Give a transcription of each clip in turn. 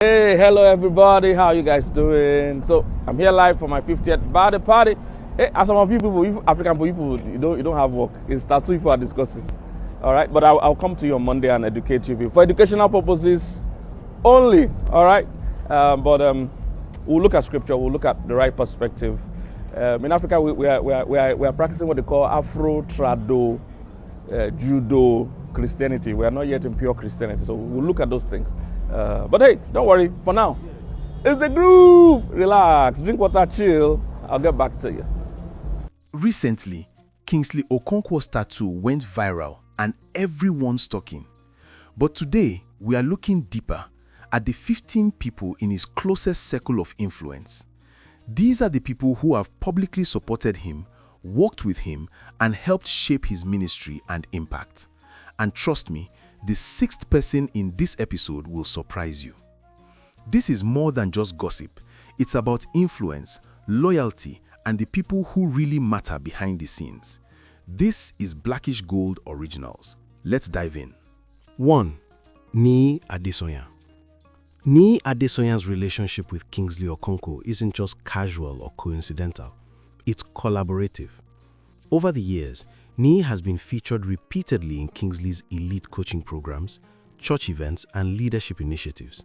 Hey, hello everybody, how you guys doing? So I'm here live for my 50th birthday party. Hey, as some of you people, African people, you don't have work. It's tattoo people are discussing. All right, but I'll come to you on Monday and educate you people for educational purposes only. All right, but we'll look at scripture. We'll look at the right perspective. In Africa, we are practicing what they call Afro-Trado Judo Christianity. We are not yet in pure Christianity, so we'll look at those things. But hey, don't worry, for now, it's the groove. Relax, drink water, chill. I'll get back to you. Recently, Kingsley Okonkwo's tattoo went viral and everyone's talking. But today, we are looking deeper at the 15 people in his closest circle of influence. These are the people who have publicly supported him, worked with him, and helped shape his ministry and impact. And trust me, the sixth person in this episode will surprise you. This is more than just gossip. It's about influence, loyalty, and the people who really matter behind the scenes. This is Blackish Gold Originals. Let's dive in. 1. Niyi Adesanya. Niyi Adesanya's relationship with Kingsley Okonkwo isn't just casual or coincidental. It's collaborative. Over the years, Niyi has been featured repeatedly in Kingsley's elite coaching programs, church events, and leadership initiatives.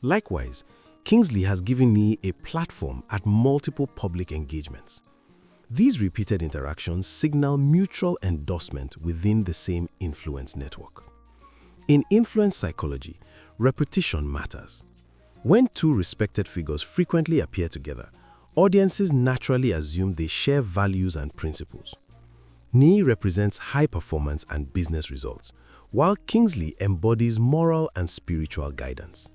Likewise, Kingsley has given Niyi a platform at multiple public engagements. These repeated interactions signal mutual endorsement within the same influence network. In influence psychology, repetition matters. When two respected figures frequently appear together, audiences naturally assume they share values and principles. Niyi represents high performance and business results, while Kingsley embodies moral and spiritual guidance.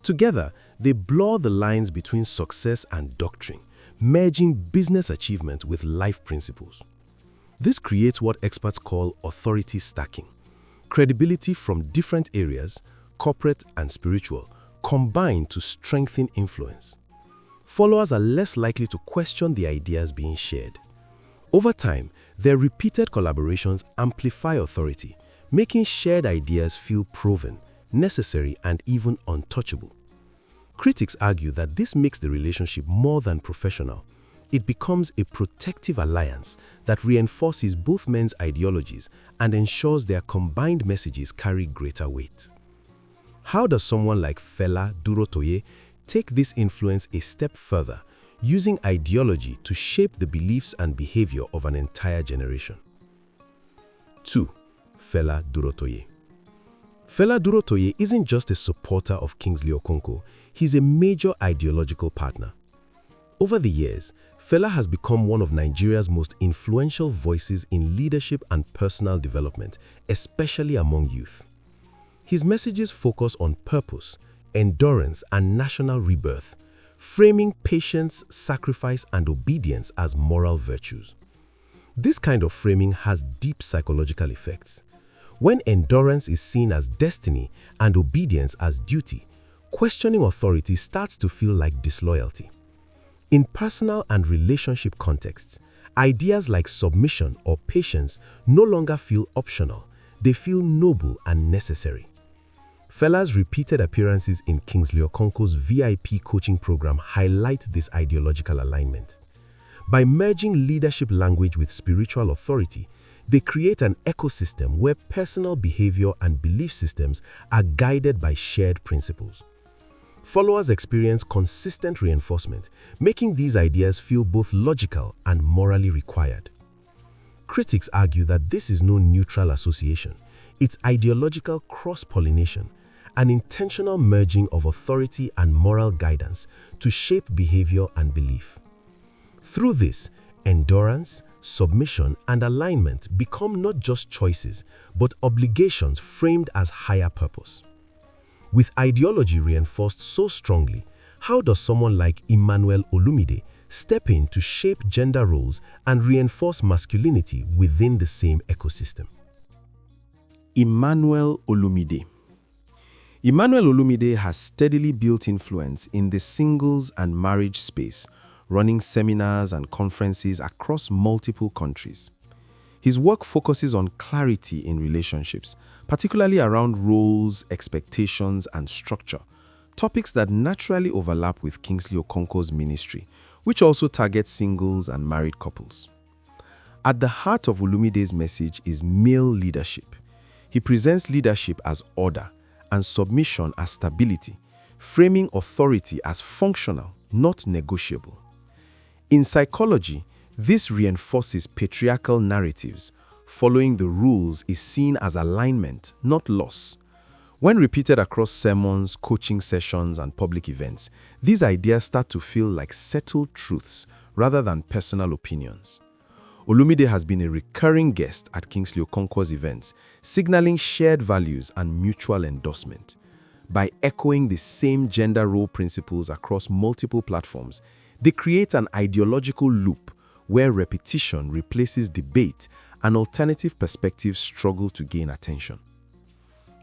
Together, they blur the lines between success and doctrine, merging business achievement with life principles. This creates what experts call authority stacking. Credibility from different areas, corporate and spiritual, combine to strengthen influence. Followers are less likely to question the ideas being shared. Over time, their repeated collaborations amplify authority, making shared ideas feel proven, necessary, and even untouchable. Critics argue that this makes the relationship more than professional. It becomes a protective alliance that reinforces both men's ideologies and ensures their combined messages carry greater weight. How does someone like Fela Durotoye take this influence a step further, using ideology to shape the beliefs and behavior of an entire generation? 2. Fela Durotoye. Fela Durotoye isn't just a supporter of Kingsley Okonkwo, he's a major ideological partner. Over the years, Fela has become one of Nigeria's most influential voices in leadership and personal development, especially among youth. His messages focus on purpose, endurance, and national rebirth, framing patience, sacrifice, and obedience as moral virtues. This kind of framing has deep psychological effects. When endurance is seen as destiny and obedience as duty, questioning authority starts to feel like disloyalty. In personal and relationship contexts, ideas like submission or patience no longer feel optional, they feel noble and necessary. Fela's repeated appearances in Kingsley Okonkwo's VIP coaching program highlight this ideological alignment. By merging leadership language with spiritual authority, they create an ecosystem where personal behavior and belief systems are guided by shared principles. Followers experience consistent reinforcement, making these ideas feel both logical and morally required. Critics argue that this is no neutral association. It's ideological cross-pollination, an intentional merging of authority and moral guidance to shape behavior and belief. Through this, endurance, submission, and alignment become not just choices, but obligations framed as higher purpose. With ideology reinforced so strongly, how does someone like Emmanuel Olumide step in to shape gender roles and reinforce masculinity within the same ecosystem? Emmanuel Olumide. Emmanuel Olumide has steadily built influence in the singles and marriage space, running seminars and conferences across multiple countries. His work focuses on clarity in relationships, particularly around roles, expectations, and structure, topics that naturally overlap with Kingsley Okonkwo's ministry, which also targets singles and married couples. At the heart of Olumide's message is male leadership. He presents leadership as order and submission as stability, framing authority as functional, not negotiable. In psychology, this reinforces patriarchal narratives. Following the rules is seen as alignment, not loss. When repeated across sermons, coaching sessions, and public events, these ideas start to feel like settled truths rather than personal opinions. Olumide has been a recurring guest at Kingsley Okonkwo's events, signaling shared values and mutual endorsement. By echoing the same gender role principles across multiple platforms, they create an ideological loop where repetition replaces debate and alternative perspectives struggle to gain attention.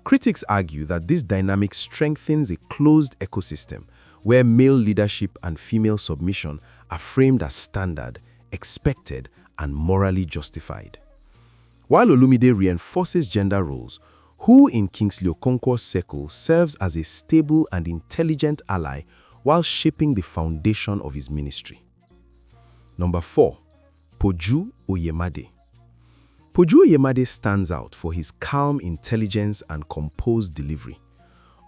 Critics argue that this dynamic strengthens a closed ecosystem where male leadership and female submission are framed as standard, expected, and morally justified. While Olumide reinforces gender roles, who in Kingsley Okonkwo's circle serves as a stable and intelligent ally while shaping the foundation of his ministry. Number 4. Poju Oyemade. Poju Oyemade stands out for his calm intelligence and composed delivery.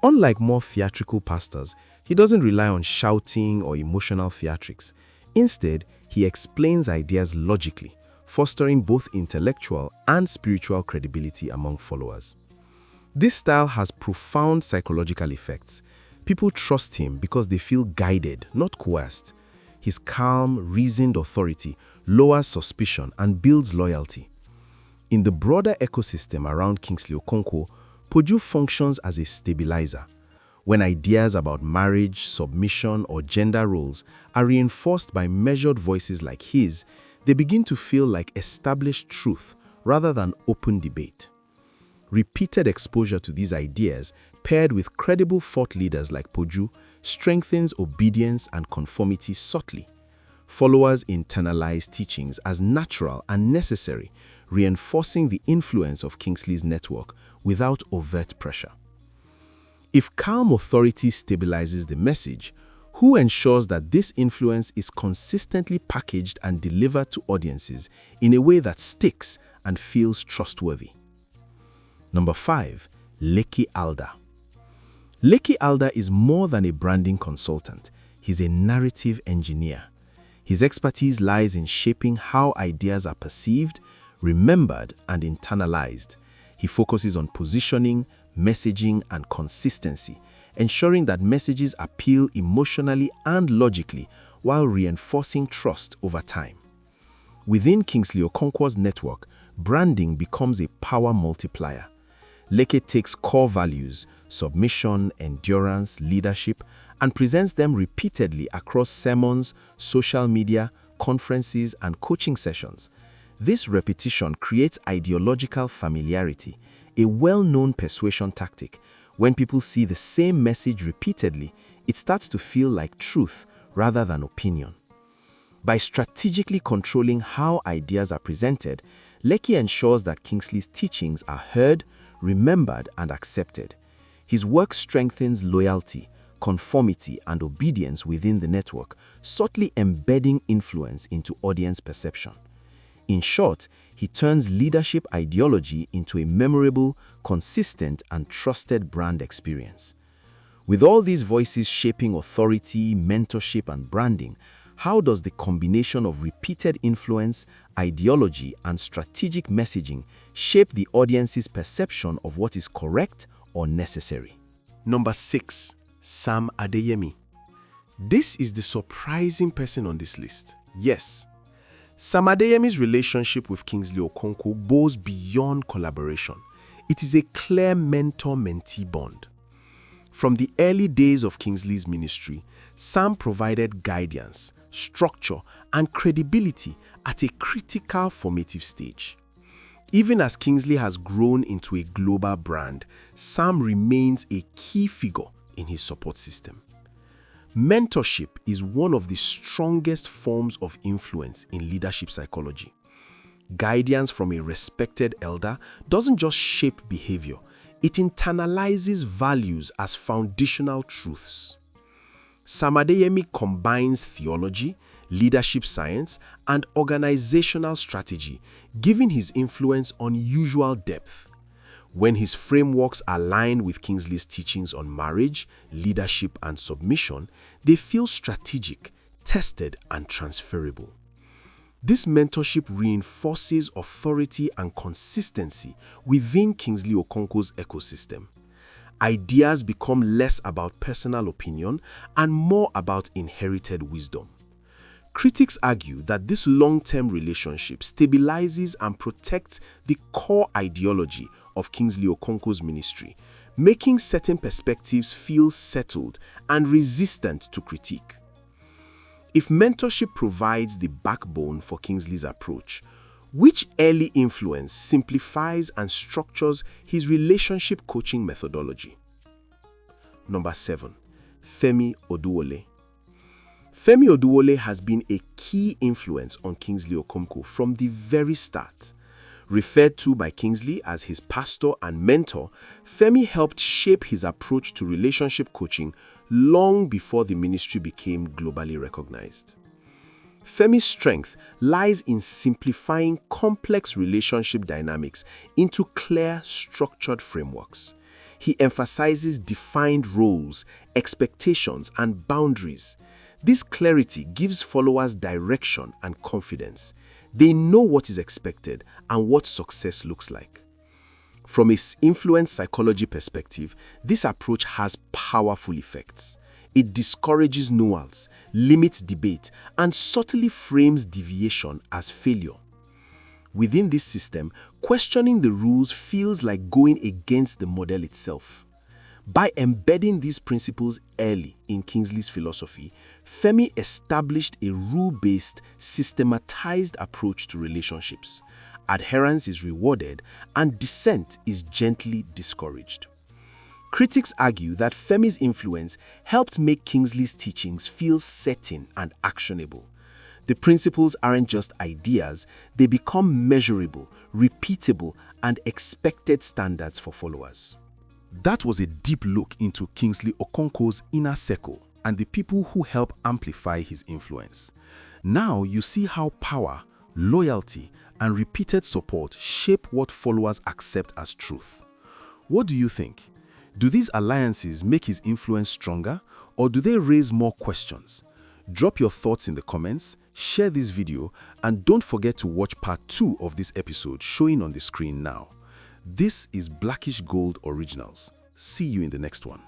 Unlike more theatrical pastors, he doesn't rely on shouting or emotional theatrics. Instead, he explains ideas logically, fostering both intellectual and spiritual credibility among followers. This style has profound psychological effects. People trust him because they feel guided, not coerced. His calm, reasoned authority lowers suspicion and builds loyalty. In the broader ecosystem around Kingsley Okonkwo, Poju functions as a stabilizer. When ideas about marriage, submission, or gender roles are reinforced by measured voices like his, they begin to feel like established truth rather than open debate. Repeated exposure to these ideas, paired with credible thought leaders like Poju, strengthens obedience and conformity subtly. Followers internalize teachings as natural and necessary, reinforcing the influence of Kingsley's network without overt pressure. If calm authority stabilizes the message, who ensures that this influence is consistently packaged and delivered to audiences in a way that sticks and feels trustworthy? Number 5. Leke Alder. Leke Alder is more than a branding consultant. He's a narrative engineer. His expertise lies in shaping how ideas are perceived, remembered, and internalized. He focuses on positioning, messaging, and consistency, ensuring that messages appeal emotionally and logically while reinforcing trust over time. Within Kingsley Okonkwo's network, branding becomes a power multiplier. Leke takes core values, submission, endurance, leadership, and presents them repeatedly across sermons, social media, conferences, and coaching sessions. This repetition creates ideological familiarity, a well-known persuasion tactic. When people see the same message repeatedly, it starts to feel like truth rather than opinion. By strategically controlling how ideas are presented, Leke ensures that Kingsley's teachings are heard, remembered, and accepted. His work strengthens loyalty, conformity, and obedience within the network, subtly embedding influence into audience perception. In short, he turns leadership ideology into a memorable, consistent, and trusted brand experience. With all these voices shaping authority, mentorship, and branding, how does the combination of repeated influence, ideology, and strategic messaging shape the audience's perception of what is correct or necessary? Number 6. Sam Adeyemi. This is the surprising person on this list. Yes, Sam Adeyemi's relationship with Kingsley Okonkwo goes beyond collaboration. It is a clear mentor-mentee bond. From the early days of Kingsley's ministry, Sam provided guidance, structure, and credibility at a critical formative stage. Even as Kingsley has grown into a global brand, Sam remains a key figure in his support system. Mentorship is one of the strongest forms of influence in leadership psychology. Guidance from a respected elder doesn't just shape behavior, It internalizes values as foundational truths. Sam Adeyemi combines theology, leadership science, and organizational strategy, giving his influence unusual depth. When his frameworks align with Kingsley's teachings on marriage, leadership, and submission, they feel strategic, tested, and transferable. This mentorship reinforces authority and consistency within Kingsley Okonkwo's ecosystem. Ideas become less about personal opinion and more about inherited wisdom. Critics argue that this long-term relationship stabilizes and protects the core ideology of Kingsley Okonkwo's ministry, making certain perspectives feel settled and resistant to critique. If mentorship provides the backbone for Kingsley's approach, which early influence simplifies and structures his relationship coaching methodology? Number 7. Femi Oduwole. Femi Oduwole has been a key influence on Kingsley Okonkwo from the very start. Referred to by Kingsley as his pastor and mentor, Femi helped shape his approach to relationship coaching long before the ministry became globally recognized. Femi's strength lies in simplifying complex relationship dynamics into clear, structured frameworks. He emphasizes defined roles, expectations, and boundaries. This clarity gives followers direction and confidence. They know what is expected and what success looks like. From a influence psychology perspective, this approach has powerful effects. It discourages nuance, limits debate, and subtly frames deviation as failure. Within this system, questioning the rules feels like going against the model itself. By embedding these principles early in Kingsley's philosophy, Femi established a rule-based, systematized approach to relationships. Adherence is rewarded and dissent is gently discouraged. Critics argue that Femi's influence helped make Kingsley's teachings feel certain and actionable. The principles aren't just ideas, they become measurable, repeatable, and expected standards for followers. That was a deep look into Kingsley Okonkwo's inner circle and the people who help amplify his influence. Now you see how power, loyalty, and repeated support shape what followers accept as truth. What do you think? Do these alliances make his influence stronger, or do they raise more questions? Drop your thoughts in the comments, share this video, and don't forget to watch part 2 of this episode showing on the screen now. This is Blackish Gold Originals. See you in the next one.